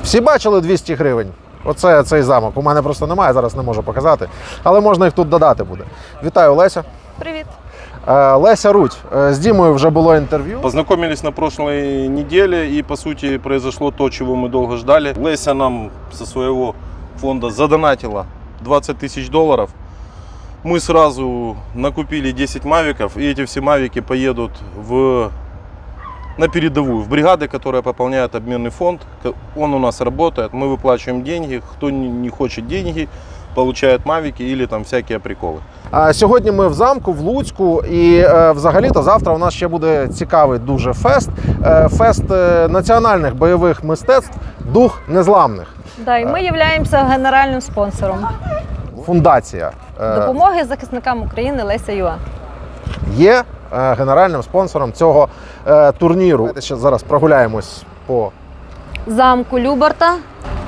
Всі бачили 200 гривень? Оце цей замок. У мене просто немає, зараз не можу показати. Але можна їх тут додати буде. Вітаю, Леся. Привіт. Леся Рудь. З Дімою вже було інтерв'ю. Познакомились на прошлой неделе, и по сути произошло то, чего мы долго ждали. Леся нам со своего фонда задонатила $20 000. Мы сразу накупили 10 мавиков, и эти все мавики поедут на передовую, в бригады, которые пополняют обменный фонд. Он у нас работает, мы выплачиваем деньги. Кто не хочет деньги, получает мавики или там всякие приколы. Сьогодні ми в замку, в Луцьку, і взагалі-то завтра у нас ще буде цікавий дуже фест. Фест національних бойових мистецтв «Дух незламних». Да, і ми являємося генеральним спонсором Фундація допомоги захисникам України Леся ЮА. є генеральним спонсором цього турніру. Давайте ще зараз прогуляємось по Замку Любарта.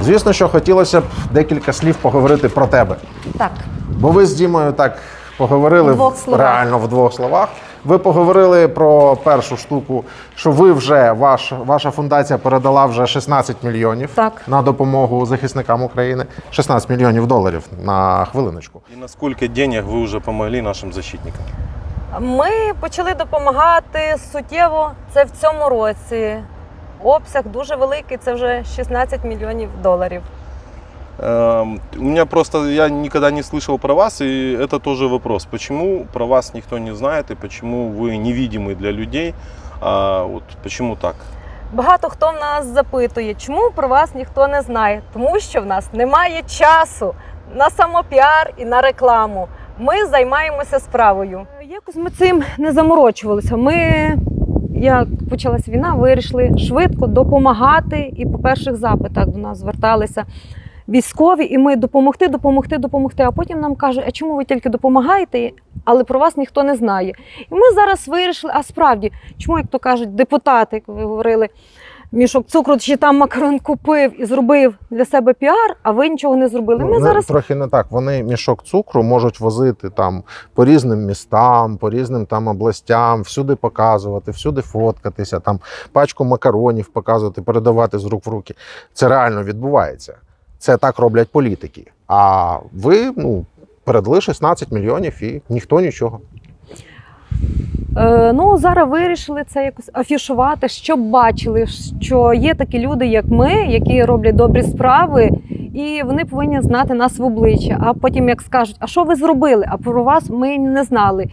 Звісно, що хотілося б декілька слів поговорити про тебе. Так. Бо ви з Дімою так поговорили реально в двох словах. Ви поговорили про першу штуку, що ви вже, ваша фундація передала вже 16 мільйонів на допомогу захисникам України. 16 мільйонів доларів на хвилиночку. И насколько денег вы уже помогли нашим защитникам? Ми почали допомагати суттєво, це в цьому році. Обсяг дуже великий, це вже 16 мільйонів доларів. У меня просто, я никогда не слышал про вас, и это тоже вопрос. Почему про вас никто не знает, и почему вы невидимы для людей? Вот почему так? Багато хто в нас запитує, чому про вас ніхто не знає? Тому що в нас немає часу на самопіар і на рекламу. Ми займаємося справою. Якось ми цим не заморочувалися. Як почалась війна, вирішили швидко допомагати. І по перших запитах до нас зверталися військові, і ми допомогти. А потім нам кажуть, а чому ви тільки допомагаєте, але про вас ніхто не знає. І ми зараз вирішили, а справді, чому, як то кажуть, депутати, як ви говорили, мішок цукру, чи там макарон купив і зробив для себе піар, а ви нічого не зробили. Ми зараз... Трохи не так. Вони мішок цукру можуть возити там по різним містам, по різним там областям, всюди показувати, всюди фоткатися, там пачку макаронів показувати, передавати з рук в руки. Це реально відбувається. Це так роблять політики. А ви, передали 16 мільйонів і ніхто нічого. Зараз вирішили це якось афішувати, щоб бачили, що є такі люди, як ми, які роблять добрі справи, і вони повинні знати нас в обличчя. А потім, як скажуть, а що ви зробили? А про вас ми не знали.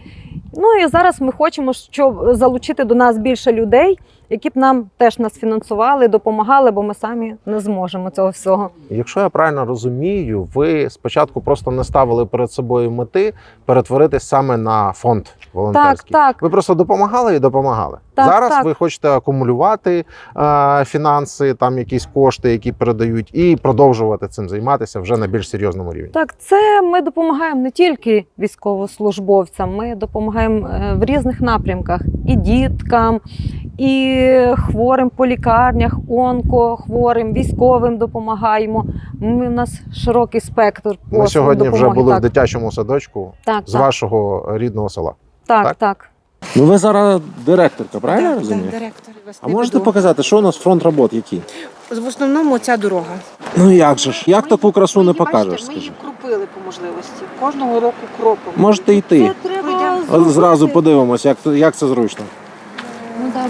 І зараз ми хочемо, щоб залучити до нас більше людей, які б нам теж нас фінансували, допомагали, бо ми самі не зможемо цього всього. Якщо я правильно розумію, ви спочатку просто не ставили перед собою мети перетворитись саме на фонд волонтерський. Так. Ви просто допомагали і допомагали. Зараз ви хочете акумулювати фінанси, там якісь кошти, які передають, і продовжувати цим займатися вже на більш серйозному рівні. Так, це ми допомагаємо не тільки військовослужбовцям, ми допомагаємо в різних напрямках і діткам, і хворим по лікарнях, онкохворим, військовим допомагаємо. У нас широкий спектр послуг. Ми сьогодні допомоги. вже були в дитячому садочку з вашого рідного села. Так. Ви зараз директорка, правильно я розумію? Так, директор. А можете показати, що у нас фронт робот який? В основному ця дорога. Ну як же ж? Як таку красу не покажеш, Ми скажи? її кропили по можливості. Кожного року кропимо. Можете йти. От зразу подивимося, як це зручно.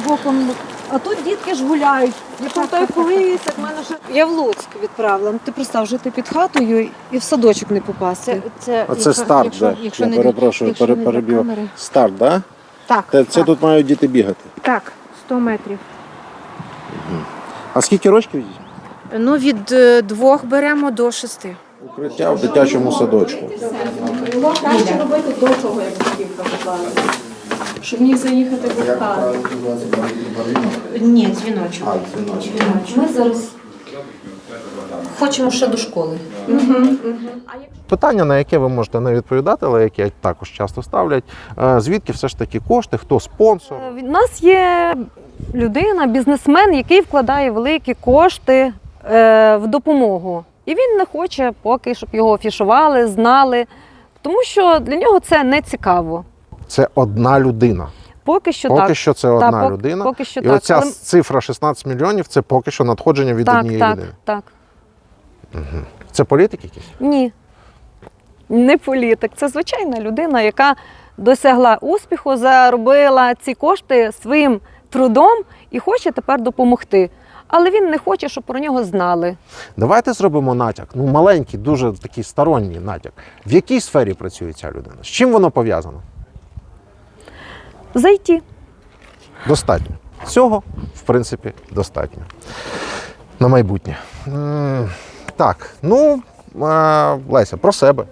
Боком. А тут дітки ж гуляють. Я пам'ятаю колись, як в мене ще... Я в Луцьк відправила. Ти представ, жити під хатою і в садочок не попасти. Оце старт, так? Я перепрошую, перебив. Старт, так? Так. Це тут мають діти бігати? Так, 100 метрів. А скільки років? Від 2 беремо до 6. Укриття в дитячому садочку. Краще робити до того, як дитинка поклала. Щоб міг заїхати в хату. Ні, дзвіночок. Ми зараз хочемо ще до школи. Питання, на яке ви можете не відповідати, але яке також часто ставлять. Звідки все ж таки кошти, хто спонсор? У нас є людина, бізнесмен, який вкладає великі кошти в допомогу. І він не хоче поки, щоб його афішували, знали, тому що для нього це не цікаво. Це одна людина. Поки що Поки так. що це одна Та, людина. Поки що І так. оця Але- цифра 16 мільйонів це поки що надходження від однієї так, людини. так. Це політик якийсь? Ні. Не політик. Це звичайна людина, яка досягла успіху, заробила ці кошти своїм трудом і хоче тепер допомогти. Але він не хоче, щоб про нього знали. Давайте зробимо натяк. Ну, маленький, дуже такий сторонній натяк. В якій сфері працює ця людина? З чим воно пов'язано? Зайти. Достатньо. Цього, в принципі, достатньо. На майбутнє. Так, ну, Леся, про себе.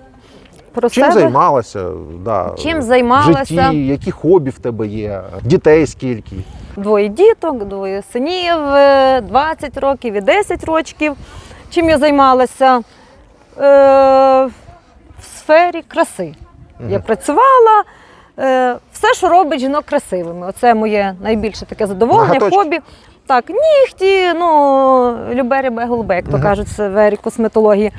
Про Чим себе. займалася? Да, Чим в займалася? житті, які хобі в тебе є? Дітей скільки? 2 діток, 2 синів, 20 років і 10 років. Чим я займалася? В сфері краси. Я працювала. Все, що робить жінок красивими. Оце моє найбільше таке задоволення, Ноготочки? хобі. Так, нігті, любе, рябе, голубе, як то кажуть, в сфері косметології.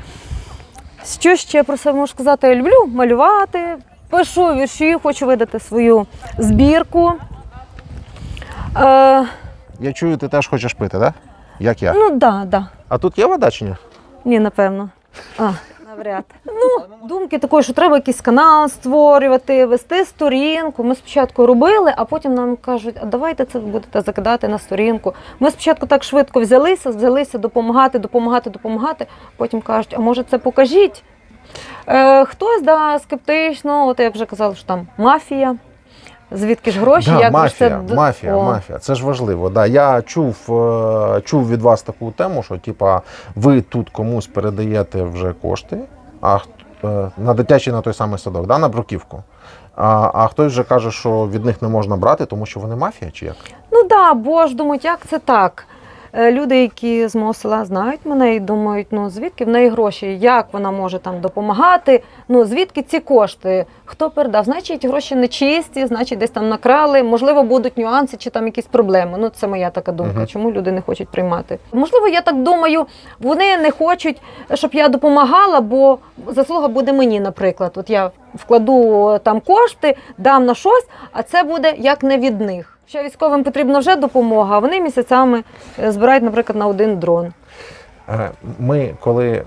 Що ще про себе можу сказати? Я люблю малювати, пишу вірші, хочу видати свою збірку. Я чую, ти теж хочеш пити, так? Да? Як я? Ну, да. А тут є вода чи ні? Ні, напевно. Навряд. Ну, думки такої, що треба якийсь канал створювати, вести сторінку. Ми спочатку робили, а потім нам кажуть, а давайте це будете закидати на сторінку. Ми спочатку так швидко взялися допомагати. Потім кажуть, а може це покажіть? Хтось, скептично, от як вже казали, що там мафія. Звідки ж гроші? Да, як мафія, це... мафія. Це ж важливо. Да, я чув від вас таку тему, що типа ви тут комусь передаєте вже кошти, на дитячий на той самий садок, да, на бруківку. А хтось вже каже, що від них не можна брати, тому що вони мафія, чи як? Ну так, бо ж думають, як це так? Люди, які з мого села знають мене і думають, звідки в неї гроші, як вона може там допомагати, звідки ці кошти, хто передав, значить гроші не чисті, значить десь там накрали, можливо будуть нюанси чи там якісь проблеми. Це моя така думка, чому люди не хочуть приймати. Можливо, я так думаю, вони не хочуть, щоб я допомагала, бо заслуга буде мені, наприклад. От я вкладу там кошти, дам на щось, а це буде як не від них. Що військовим потрібна вже допомога, а вони місяцями збирають, наприклад, на 1 дрон. Ми, коли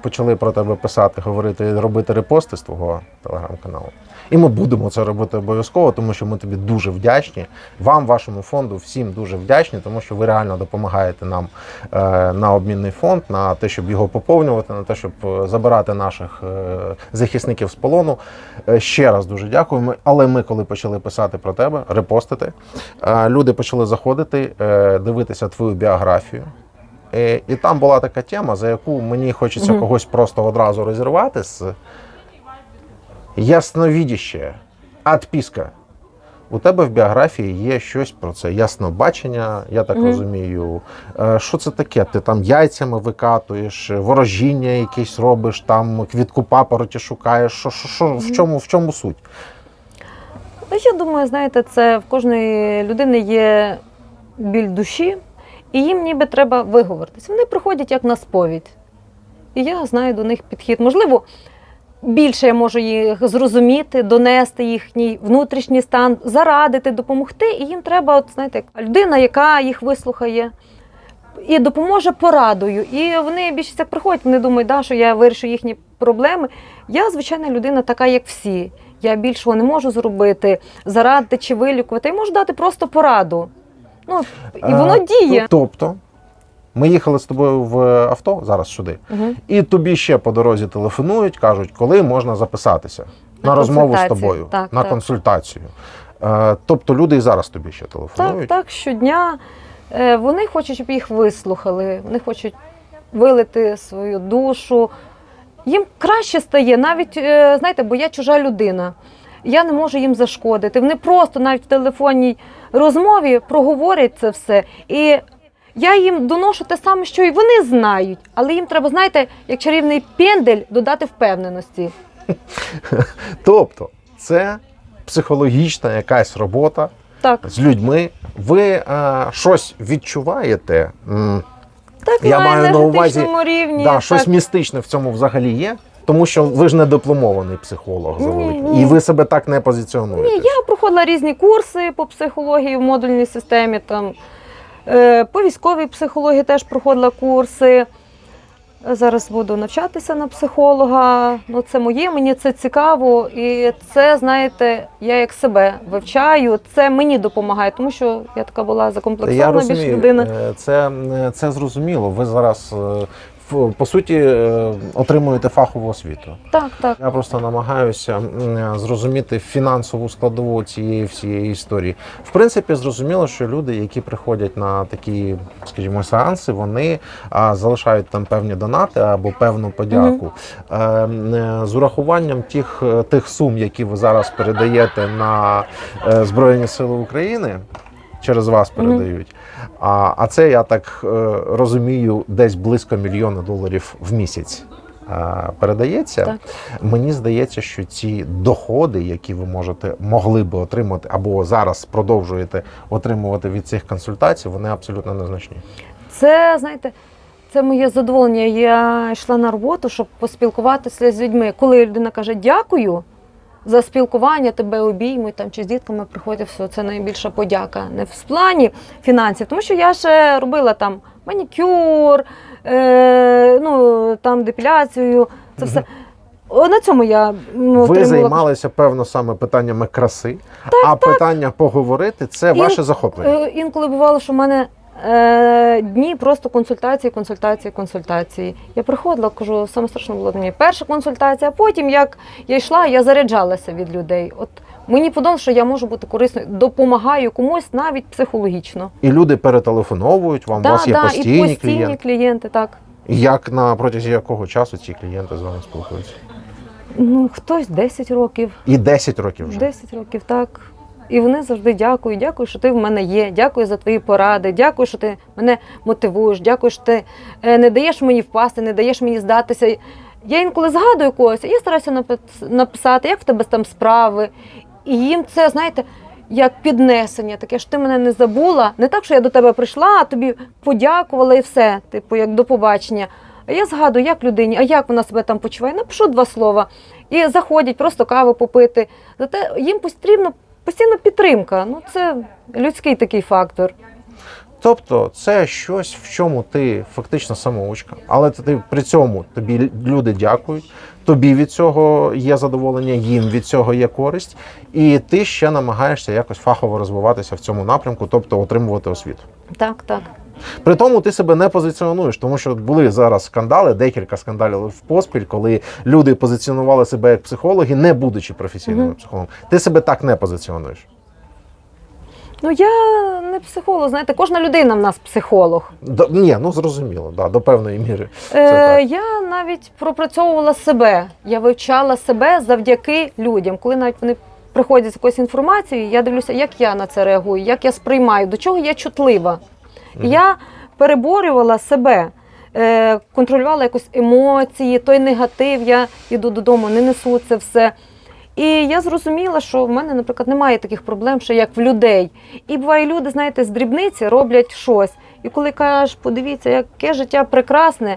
почали про тебе писати, говорити, робити репости з твого телеграм-каналу, і ми будемо це робити обов'язково, тому що ми тобі дуже вдячні. Вам, вашому фонду, всім дуже вдячні, тому що ви реально допомагаєте нам на обмінний фонд, на те, щоб його поповнювати, на те, щоб забирати наших захисників з полону. Ще раз дуже дякуємо. Але ми, коли почали писати про тебе, репостити, люди почали заходити, дивитися твою біографію. І там була така тема, за яку мені хочеться когось просто одразу розірвати з ясновідяще, отписка. У тебе в біографії є щось про це, яснобачення, я так розумію. Що це таке? Ти там яйцями викатуєш, ворожіння якесь робиш, там квітку папороті шукаєш. В чому суть? Я думаю, знаєте, це в кожної людини є біль душі, і їм ніби треба виговоритись. Вони приходять як на сповідь. І я знаю до них підхід. Можливо, більше я можу їх зрозуміти, донести їхній внутрішній стан, зарадити, допомогти. І їм треба, знаєте, людина, яка їх вислухає і допоможе порадою. І вони більшість як приходять, вони думають, що я вирішу їхні проблеми. Я, звичайна людина, така, як всі. Я більшого не можу зробити, зарадити чи вилікувати. Я можу дати просто пораду. І воно діє. Тобто, ми їхали з тобою в авто, зараз сюди, і тобі ще по дорозі телефонують, кажуть, коли можна записатися на розмову з тобою, на консультацію. Тобто люди і зараз тобі ще телефонують? Так, щодня. Вони хочуть, щоб їх вислухали, вони хочуть вилити свою душу. Їм краще стає, навіть, знаєте, бо я чужа людина. Я не можу їм зашкодити. Вони просто навіть в телефонній розмові проговорять це все. І я їм доношу те саме, що і вони знають. Але їм треба, знаєте, як чарівний пендель, додати впевненості. Тобто, це психологічна якась робота з людьми. Ви щось відчуваєте? Так, я на маю на увазі, енергетичному рівні. щось містичне в цьому взагалі є? Тому що ви ж не дипломований психолог за великий. Ні. І ви себе так не позиціонуєте. Ні, я проходила різні курси по психології в модульній системі, там, по військовій психології теж проходила курси. Зараз буду навчатися на психолога. Ну, це моє, мені це цікаво. І це, знаєте, я як себе вивчаю, це мені допомагає, тому що я така була Я закомплексована більш розумію, людина. це зрозуміло. Ви зараз, по суті, отримуєте фахову освіту. Так, так. Я просто намагаюся зрозуміти фінансову складову цієї всієї історії. В принципі, зрозуміло, що люди, які приходять на такі, скажімо, сеанси, вони залишають там певні донати або певну подяку. З урахуванням тих сум, які ви зараз передаєте на Збройні Сили України, через вас передають. А це, я так розумію, десь близько $1 мільйона в місяць передається. Так. Мені здається, що ці доходи, які ви могли би отримати, або зараз продовжуєте отримувати від цих консультацій, вони абсолютно незначні. Це, знаєте, це моє задоволення. Я йшла на роботу, щоб поспілкуватися з людьми. Коли людина каже «дякую», за спілкування, тебе обіймуть, там, чи з дітками приходять, все, це найбільша подяка. Не в плані фінансів, тому що я ще робила там манікюр, там депіляцію, це все. На цьому я Ви займалися, певно, саме питаннями краси, так. Питання поговорити – це ваше захоплення. Інколи бувало, що в мене дні просто консультації. Я приходила, кажу, саме страшно було мені перша консультація, а потім, як я йшла, я заряджалася від людей. От мені подобалося, що я можу бути корисною, допомагаю комусь навіть психологічно. І люди перетелефоновують вам, у вас є постійні і постійні клієнти, так. І як на протязі якого часу ці клієнти з вами спілкуються? Ну, хтось 10 років. І 10 років вже? 10 років, так. І вони завжди дякую, що ти в мене є, дякую за твої поради, дякую, що ти мене мотивуєш, дякую, що ти не даєш мені впасти, не даєш мені здатися. Я інколи згадую когось, я стараюся написати, як в тебе там справи. І їм це, знаєте, як піднесення таке, що ти мене не забула. Не так, що я до тебе прийшла, а тобі подякувала і все, типу, як до побачення. А я згадую, як людині, а як вона себе там почуває, напишу 2 слова. І заходять просто каву попити. Зате їм потрібно постійна підтримка. Ну, це людський такий фактор. Тобто це щось, в чому ти фактично самоучка, але ти при цьому тобі люди дякують, тобі від цього є задоволення, їм від цього є користь, і ти ще намагаєшся якось фахово розвиватися в цьому напрямку, тобто отримувати освіту. Так, так. При тому ти себе не позиціонуєш, тому що були зараз скандали, декілька скандалів в поспіль, коли люди позиціонували себе як психологи, не будучи професійними психологами. Ти себе так не позиціонуєш. Ну, я не психолог, знаєте, кожна людина в нас психолог. Зрозуміло, до певної міри. Я навіть пропрацьовувала себе, я вивчала себе завдяки людям. Коли навіть вони приходять з якоюсь інформацією, я дивлюся, як я на це реагую, як я сприймаю, до чого я чутлива. Я переборювала себе, контролювала якось емоції, той негатив, я йду додому, не несу це все. І я зрозуміла, що в мене, наприклад, немає таких проблем, що як в людей. І буває, люди, знаєте, з дрібниці роблять щось. І коли кажеш, подивіться, яке життя прекрасне,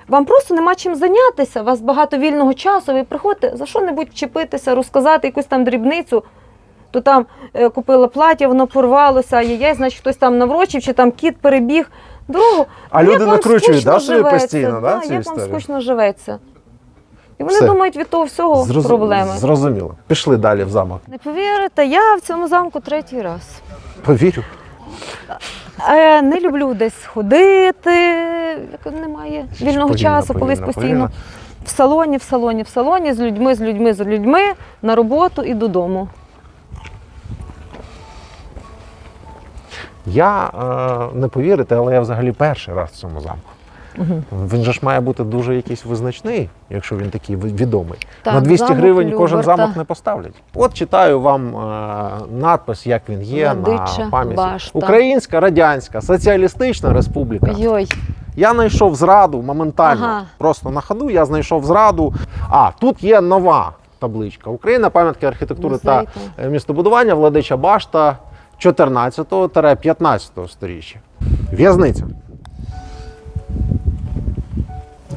вам просто нема чим зайнятися, у вас багато вільного часу, ви приходите за що-небудь вчепитися, розказати якусь там дрібницю, то там купила плаття, воно порвалося, значить хтось там наврочив, чи там кіт перебіг дорогу. А люди накручують, собі постійно, цю як історію? вам скучно живеться. І вони думають, від того всього проблеми. Зрозуміло. Пішли далі в замок. Не повірите, я в цьому замку 3-й раз. Повірю. Не люблю десь ходити, немає вільного часу, колись постійно в салоні, з людьми, на роботу і додому. Я не повірите, але я взагалі перший раз в цьому замку. Він же ж має бути дуже якийсь визначний, якщо він такий відомий. Так, на 200 гривень кожен Люберта. замок не поставлять. От читаю вам надпис, як він є Владича на пам'яті. башта. Українська Радянська Соціалістична Республіка. Йой. Я знайшов зраду моментально. Ага. Просто на ходу я знайшов зраду. Тут є нова табличка. Україна, пам'ятки архітектури та містобудування, Владича башта 14-15 сторіччя. В'язниця.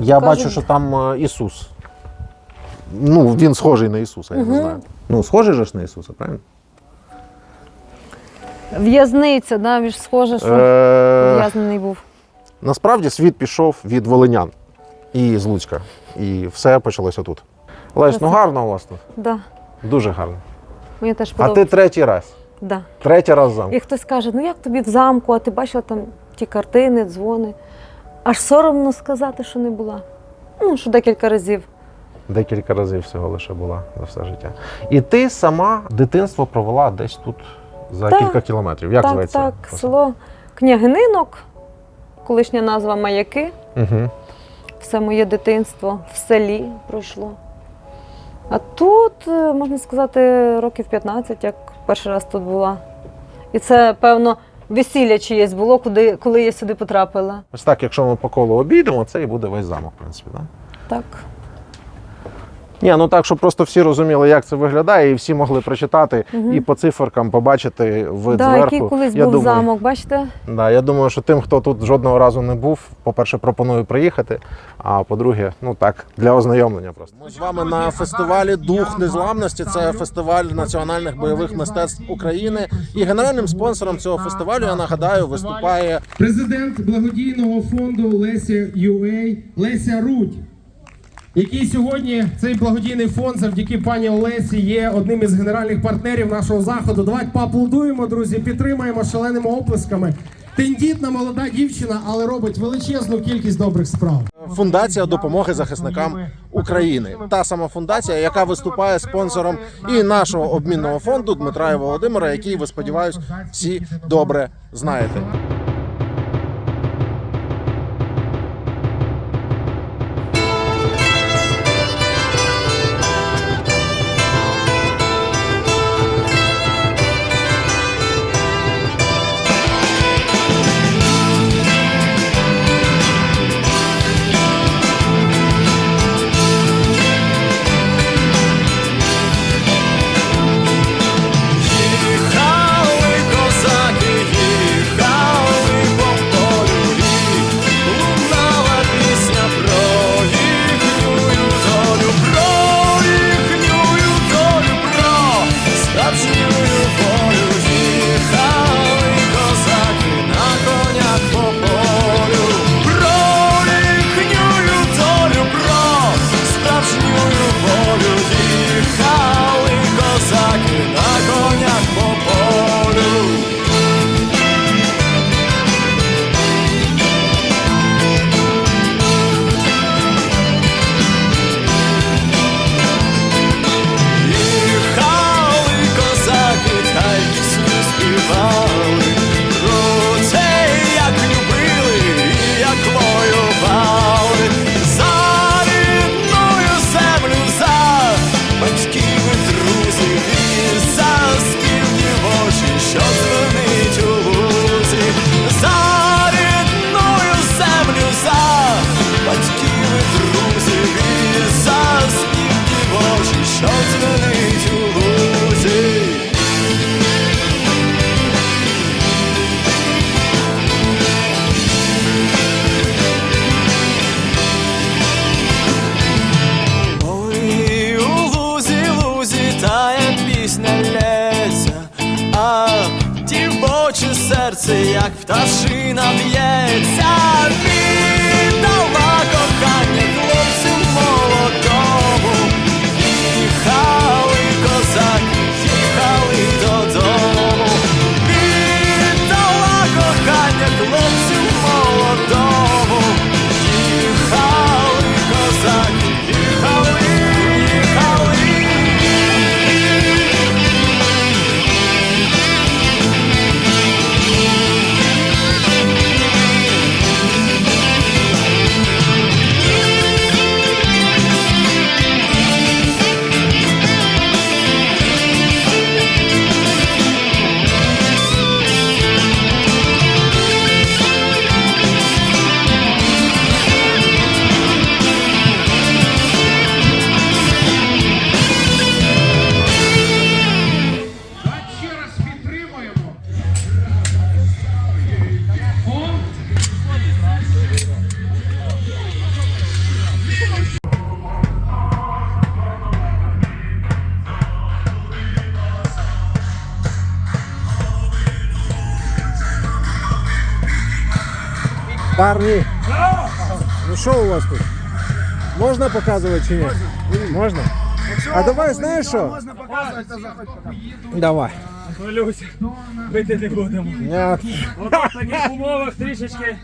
Я бачу, що там Ісус Ну, він схожий на Ісуса, я не Мгм. знаю. Ну, схожий же ж на Ісуса, правильно? В'язниця, да, він ж схоже, що Е, в'язнений був. Насправді світ пішов від волинян і з Луцька. І все почалося тут. Лесь, ну гарно у вас тут. Да. Дуже гарно. Мені теж А ти подобається. третій раз. Да. Третій раз замок. І хтось каже, ну як тобі в замку, а ти бачила там ті картини, дзвони. Аж соромно сказати, що не була. Ну, що декілька разів. Декілька разів всього лише була за все життя. І ти сама дитинство провела десь тут за Так. кілька кілометрів. Як так, зветься? так, село Княгининок, колишня назва Маяки. Угу. Все моє дитинство в селі пройшло. А тут, можна сказати, років 15, як перший раз тут була. І це, певно, весілля чиєсь було, коли я сюди потрапила. Ось так, якщо ми по колу обійдемо, це і буде весь замок, в принципі. Так? Так. Ні, ну так, щоб просто всі розуміли, як це виглядає, і всі могли прочитати і по циферкам побачити вид Да, зверху. який колись Я був думаю, замок, бачите? Да, я думаю, що тим, хто тут жодного разу не був, по-перше, пропоную приїхати, а по-друге, ну так, для ознайомлення просто. Ми з вами на фестивалі «Дух незламності». Це фестиваль національних бойових мистецтв України. І генеральним спонсором цього фестивалю, я нагадаю, виступає президент благодійного фонду Леся UA Леся Рудь, який сьогодні цей благодійний фонд завдяки пані Олесі є одним із генеральних партнерів нашого заходу. Давайте поаплодуємо, друзі, підтримаємо шаленими оплесками. Тендітна молода дівчина, але робить величезну кількість добрих справ. Фундація допомоги захисникам України. Та сама фундація, яка виступає спонсором і нашого обмінного фонду Дмитра і Володимира, який, ви, сподіваюсь, всі добре знаєте. Їхали козаки, їхали по полю рік, лунала пісня про їхнюю долю, про справжнюю волю. Їхали козаки на конях по полю, про їхнюю долю, про справжнюю волю. Їхали козаки на конях по полю. Їхали козаки, та й пісню співали про те, як любили і як воювали. За рідною землю, за батьків і друзів, і за спів дівочий, що дзвенить у лузі. За рідною землю, за батьків і друзів, і за спів дівочий, що дзвенить у лузі. Ой, у лузі, лузі, тая пісня лється, а дівоче серце, як пташина б'ється. Віддала кохання хлопцю молодому. Їхали козаки, їхали додому. Віддала кохання хлопцю молодому. Їхали козаки, їхали, їхали. Гарні. Ну що у вас тут? Можна показувати чи ні? Можна? А давай, знаєш що? Давай. Люся, бити не будемо. Ні. В таких умовах трішечки,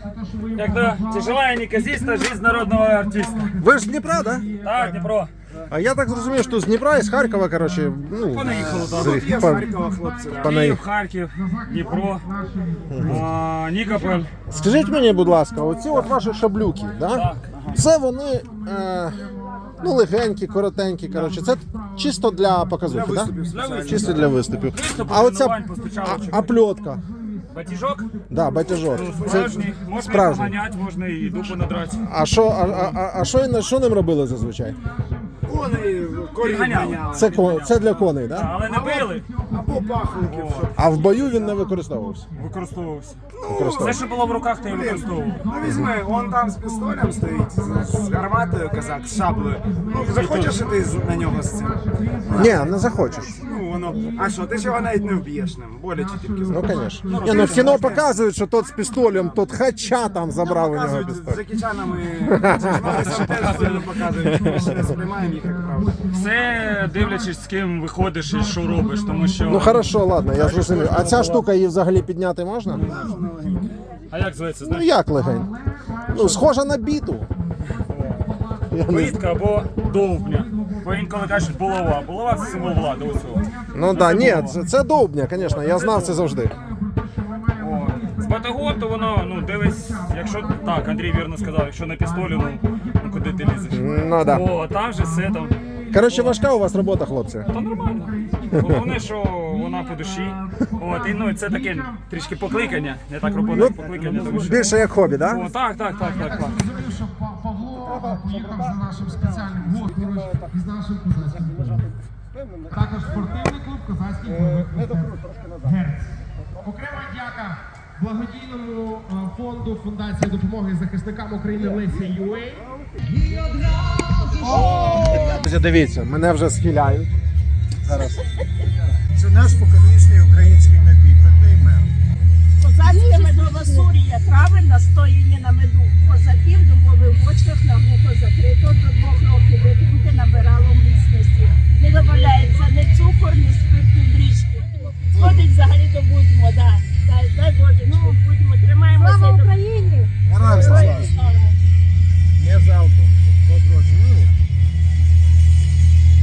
як до тяжелая неказиста жизнь народного артиста. Ви ж з Дніпра, да? Так, Дніпро. А я так зрозумів, що з Дніпра і з Харкова, коротше, ну, Понаїхало, так. з Харкова, хлопці. Понаїхали. Київ, Харків, Дніпро, Нікополь. Скажіть мені, будь ласка, оці от ваші шаблюки, да? Так. Це вони ну, легенькі, коротенькі, коротше, це чисто для показухи, Для да? виступів. Чисто для виступів. Виступ, А оця тренувань, постачалочок. пльотка, Батіжок? да, батяжок. Ну, Це справжній. Можна і справжній. поганяти, можна і дупу надрати. А що ним робили зазвичай? Ганяли. Це для коней, да? Але не били. А в бою він не використовувався. Використовувався. Все, Використовувався. що було в руках, то і використовував. Ну візьми, он там з пістолем стоїть, з гарматою казак, з шаблею. Ну захочеш і ти на нього з цим? Ні, не захочеш. Ну воно. А що, ти ж його навіть не вб'єш ним, боляче тільки Ну, звісно. Ні, ну в кіно показують, що тот з пістолем, тот хача там забрав у нього показують з пістоль. Джекі Чанами, теж сильно показують, ми ще не сприймаємо їх, як правда. Все дивлячись, з ким виходиш і що робиш, тому що... Ну хорошо, ладно, я зрозумів. А ця штука її взагалі підняти можна? А як зветься, Ну знаєш? як легень? Ну, схожа на біту. Я не Плитка або довбня. Бо інколи кажуть булава. Булава – це символ влади усього. Ну так, да, ні, це довбня, звісно, я знав це завжди. О, з батагу, то воно, ну, дивись, якщо, так, Андрій вірно сказав, якщо на пістолі, ну куди ти лізеш? Ну да. О, а там же все там, Коротше, важка у вас робота, хлопці. то нормально. Головне, що вона по душі. От, і, ну, це таке трішки покликання, не так робота, як покликання, тому що... Більше як хобі, так? О, так. Щоб Павло поїхав за нашим спеціальним гостем і з нашим козацьким клубом. Також спортивний клуб «Козацький бойовий Герц». Окрема дяка благодійному фонду Фундації допомоги захисникам України Лесі ЮА. Друзі, дивіться, мене вже схиляють. Зараз. Це наш споконвічний український напій, питний мед. Козацьке медова сурія, трави настояні на меду. Козаків дубових бочках наглухо закрито, до 2 років витримки набирало міцності. Не додається ні цукор, ні спирт, ні дріжки. Ходить взагалі, то будьмо, да. Дай Боже, ну будьмо, тримаємося. Слава Україні! Героям слава. Не залпу.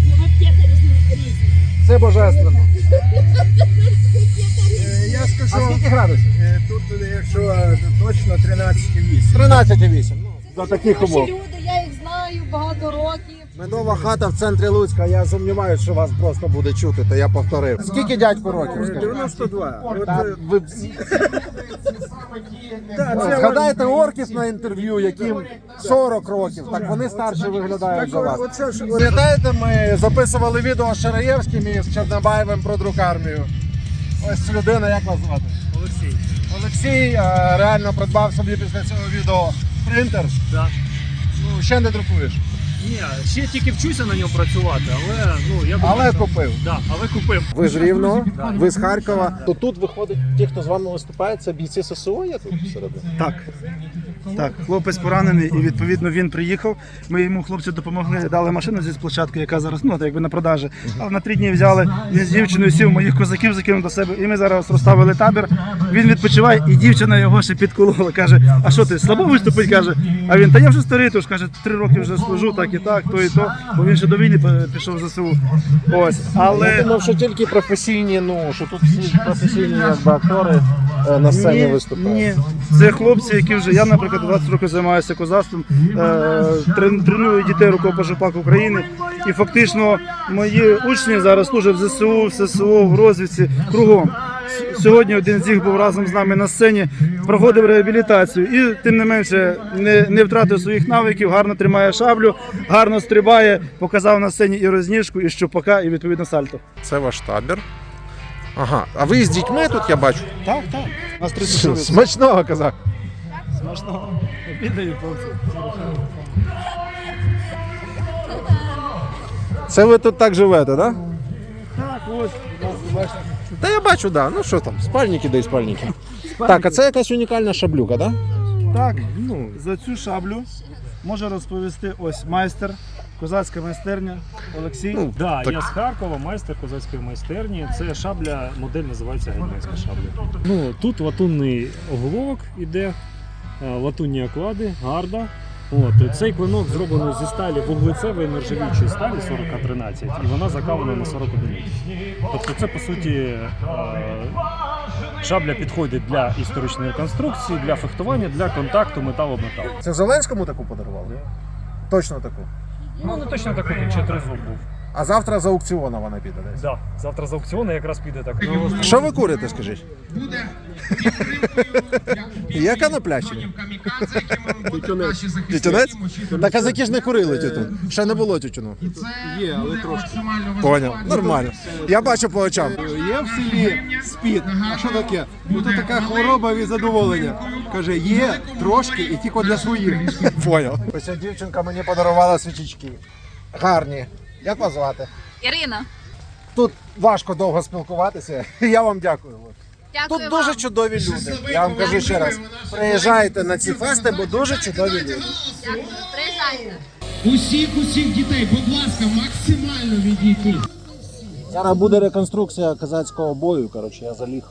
Ну ви п'єте різні. Це божественно. Я А скажу, скільки градусів? тут, якщо точно 13,8. 13,8. За таких умов. Люди, я їх знаю багато років. Медова хата в центрі Луцька, я сумніваюся, що вас просто буде чути, то я повторив. Скільки дядьку років? скажіть? 92. От, Та ви згадайте Оркіс на інтерв'ю, яким 40 років, так вони старші виглядають за вас. оце ж Пам'ятаєте, ми записували відео з Шараєвським і з Чорнобаєвим про друкармію. Ось людина, як вас звати? Олексій. Олексій реально придбав собі після цього відео принтер. Так. Ну, ще не друкуєш. Ні, ще тільки вчуся на ньому працювати, але, ну, я думаю, Але що- купив. Да, але купив. Ви з Рівного, ви з Харкова. То тут виходить, ті, хто з вами виступає, це бійці ССО є тут всередині? Так, хлопець поранений, і відповідно він приїхав. Ми йому, хлопці, допомогли, дали машину зі площадки, яка зараз ну якби на продажі. А на 3 дні взяли, він з дівчиною сів, моїх козаків закинув до себе. І ми зараз розставили табір. Він відпочиває, і дівчина його ще підколола. Каже: а що ти слабо виступить? Каже. А він, та я вже старий, тож каже, 3 роки вже служу, так і так, то і то. Бо він ще до війни пішов в ЗСУ. Ось, Я але думав, що тільки професійні, ну що тут всі професійні якби актори на сцені виступають. Ні, це хлопці, які вже я, наприклад, 20 років займаюся козацтвом, треную дітей рукопашопак України. І фактично мої учні зараз служать в ЗСУ, в ССО, в розвідці, кругом. Сьогодні один з них був разом з нами на сцені, проходив реабілітацію і тим не менше не втратив своїх навиків, гарно тримає шаблю, гарно стрибає, показав на сцені і розніжку, і щупака, і відповідно сальто. Це ваш табір. Ага, а ви з дітьми тут, я бачу. Так, так. У нас 30 чоловік. Смачного, казав. Смачного. Віддаю, хлопці. Це ви тут так живете, так? Так, ось, будь ласка, бачите. Та я бачу, да. Ну що там, спальники да і спальники. Так, а це якась унікальна шаблюка, так? Так, за цю шаблю може розповісти ось майстер, козацька майстерня Олексій. Да, я з Харкова, майстер козацької майстерні. Це шабля, модель називається гетьманська шабля. Тут латунний оголовок іде, латунні оклади, гарда. Цей клинок зроблено зі сталі вуглецевої нержавіючої сталі 40А13, і вона закалена на 40 одиниць. Тобто це, по суті, шабля підходить для історичної конструкції, для фехтування, для контакту метал-об-метал. Це Зеленському таку подарували? Точно таку. Не точно таку, він ще тризуб був. А завтра за аукціоном вона піде десь? Да, завтра з аукціону якраз піде так. Що ви курите, скажіть? Є коноплящення? Тютюнець? Та казаки ж не курили тютюн. Ще не було тютюну. Є, але трошки. Поняв, нормально. Я бачу по очам. Є в селі СПІД. А що таке? Ну то така хвороба від задоволення. Каже, є трошки і тільки для своїх. Поняв. Ось ця дівчинка мені подарувала свічечки. Гарні. Як вас звати? Ірина, Тут важко довго спілкуватися. Я вам дякую. дякую Тут дуже чудові люди. Я вам кажу ще раз. Приїжджайте на ці фести, бо дуже чудові люди. Дякую. Приїжджайте. Усіх дітей, будь ласка, максимально відійти. Зараз буде реконструкція козацького бою, коротше, я заліг.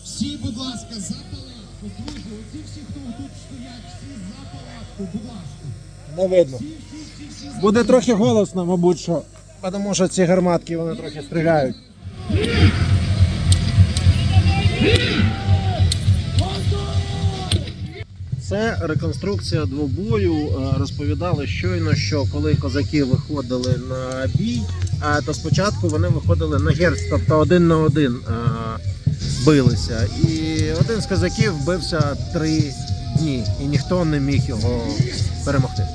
Всі, будь ласка, за палатку. Друзі, оці всі, хто тут стоять, всі за палатку, будь ласка. Не видно. Буде трохи голосно, мабуть, що. Тому що ці гарматки, вони трохи стріляють. Це реконструкція двобою. Розповідали щойно, що коли козаки виходили на бій, то спочатку вони виходили на герць, тобто 1 на 1 билися. І один з козаків бився 3 дні, і ніхто не міг його перемогти.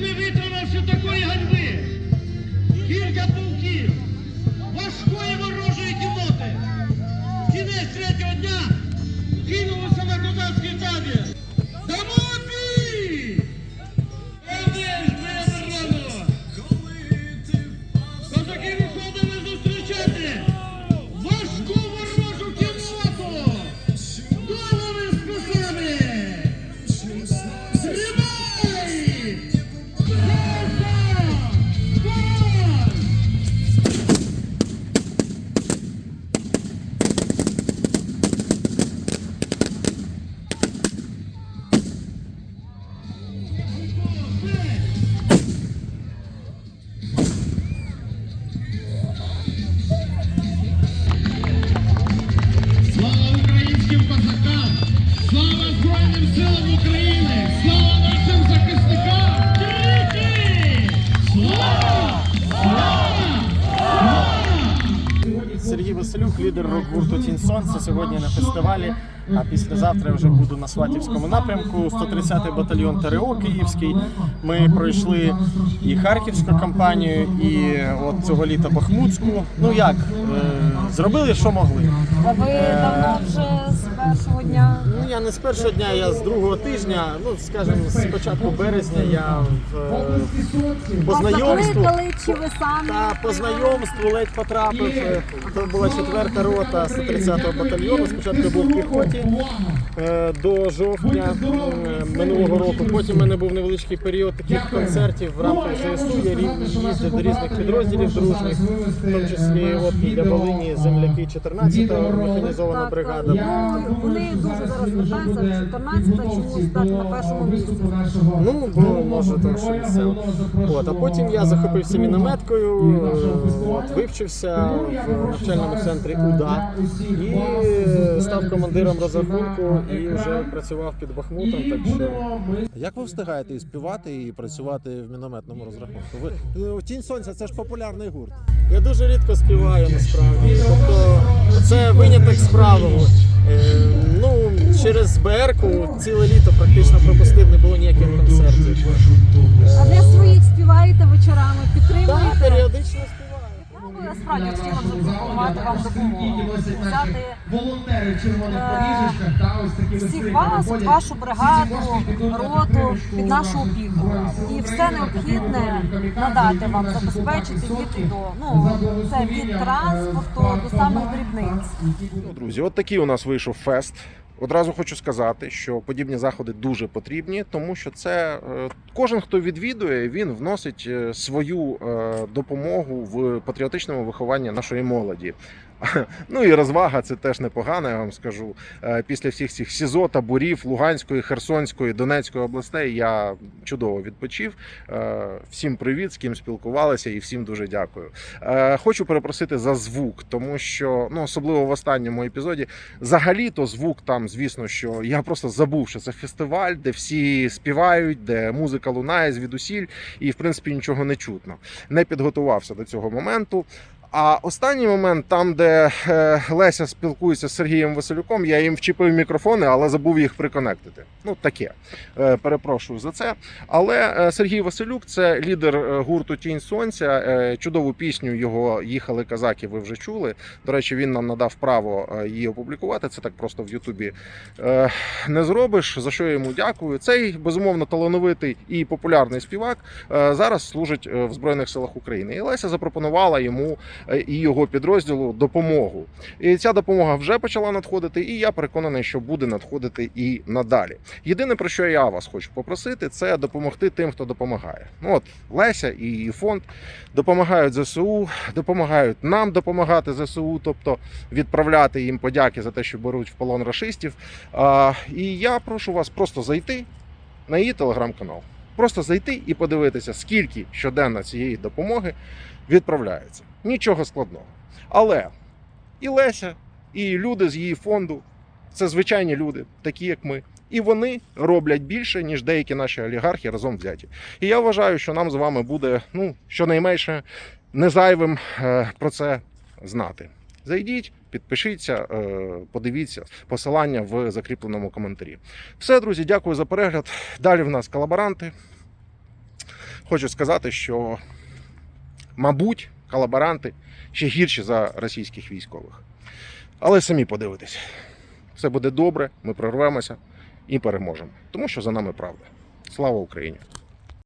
Не витримавши такої ганьби, кілька полків важкої ворожої кінноти кінець 3-го дня кинулося на козацький табір. Дамо бій! Козаки виходили зустрічати важку ворожу кінноту новими списами! Тримай! Слава українським козакам! Слава Збройним силам України! Слава нашим захисникам! Тричі! Слава! Сергій Василюк, лідер рок-гурту «Тінь Сонця», сьогодні на фестивалі, а післязавтра я вже буду на Сватівському напрямку, 130-й батальйон ТРО Київський. Ми пройшли і Харківську кампанію, і от цього літа Бахмутську. Ну як, зробили, що могли. А ви давно вже з першого дня? Ну я не з першого дня, я з другого тижня, ну скажімо, з початку березня я по знайомству. Закликали, чи ви самі? Та по знайомству ледь потрапив. Це була 4-та рота 130-го батальйону. Спочатку був в піхоті до жовтня минулого року. Потім в мене був невеличкий період таких концертів в рамках ЗСУ. Я їздив до різних підрозділів дружних, в тому числі от для Волині земляки 14-та механізована бригада. Вони дуже зараз звертаються, 14-та чомусь так на першому місці. Ну, бо може тому що місцево. От, а потім я захопився мінометкою, вивчився в навчальному центрі УДА і став командиром розрахунку і вже працював під Бахмутом. Так що... Як ви встигаєте і співати, і працювати в мінометному розрахунку? «Тінь Сонця» – це ж популярний гурт. Я дуже рідко співаю насправді. Тобто це виняток з правил. Ну, через БР-ку ціле літо практично пропустив, не було ніяких концертів. А для своїх співаєте вечорами, підтримуєте? Так, періодично співаю. Я справді хотіла б запропонувати вам допомогу. Взяти всіх вас, вашу бригаду, роту під нашу опіку. І все необхідне надати вам, забезпечити від до. Ну, це від транспорту до самих дрібниць. Друзі, от такий у нас вийшов фест. Одразу хочу сказати, що подібні заходи дуже потрібні, тому що це кожен, хто відвідує, він вносить свою допомогу в патріотичному вихованні нашої молоді. Ну і розвага це теж непогано, я вам скажу. Після всіх цих СІЗО, таборів Луганської, Херсонської, Донецької областей я чудово відпочив. Всім привіт, з ким спілкувалися, і всім дуже дякую. Хочу перепросити за звук, тому що, особливо в останньому епізоді, взагалі-то звук там, звісно, що я просто забув, що це фестиваль, де всі співають, де музика лунає звідусіль, і в принципі нічого не чутно. Не підготувався до цього моменту. А останній момент, там, де Леся спілкується з Сергієм Василюком, я їм вчепив мікрофони, але забув їх приконектити. Таке. Перепрошую за це. Але Сергій Василюк – це лідер гурту «Тінь сонця». Чудову пісню його «Їхали козаки» ви вже чули. До речі, він нам надав право її опублікувати. Це так просто в Ютубі не зробиш, за що я йому дякую. Цей, безумовно, талановитий і популярний співак зараз служить в Збройних силах України. І Леся запропонувала йому і його підрозділу допомогу. І ця допомога вже почала надходити, і я переконаний, що буде надходити і надалі. Єдине, про що я вас хочу попросити, це допомогти тим, хто допомагає. Леся і її фонд допомагають ЗСУ, допомагають нам допомагати ЗСУ, тобто відправляти їм подяки за те, що беруть в полон рашистів. І я прошу вас просто зайти на її телеграм-канал. Просто зайти і подивитися, скільки щоденно цієї допомоги відправляється. Нічого складного. Але і Леся, і люди з її фонду – це звичайні люди, такі як ми. І вони роблять більше, ніж деякі наші олігархи разом взяті. І я вважаю, що нам з вами буде, щонайменше, не зайвим про це знати. Зайдіть, підпишіться, подивіться посилання в закріпленому коментарі. Все, друзі, дякую за перегляд. Далі в нас колаборанти. Хочу сказати, що, мабуть, колаборанти ще гірші за російських військових. Але самі подивитесь. Все буде добре, ми прорвемося і переможемо. Тому що за нами правда. Слава Україні!